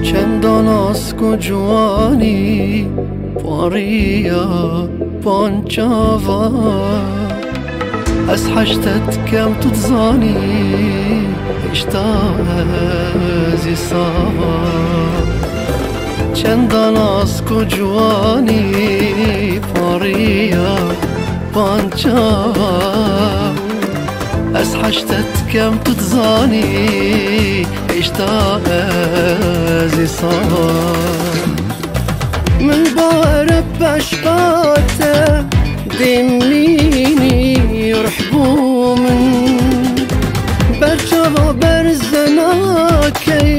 چندان اسک و جوانی فاریا پانچاوا از حشتت کم تتزانی اشتازی ساوا چندان اسک و جوانی فاریا پانچاوا از حشتت کم تتزانی اشتازی ساوا من بارب عشقاته دميني يرحبوا من برجع برزناكي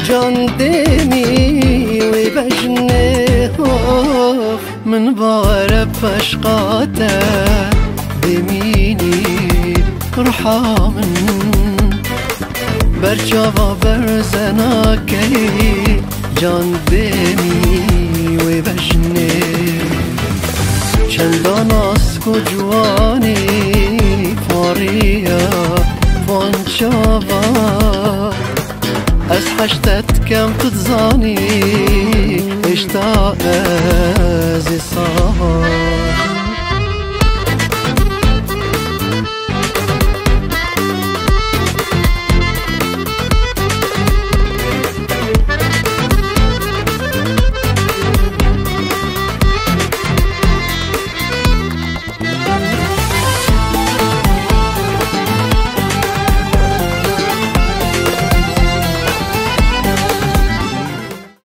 جان دمي وبجنيه من بارب عشقاته دميني يرحبوا من برجع برزناكي جان دمي وبجنيه چندان اسک و جوانی فاریا پانچاوا از حشتت کم تتزانی اشتاق از ساوا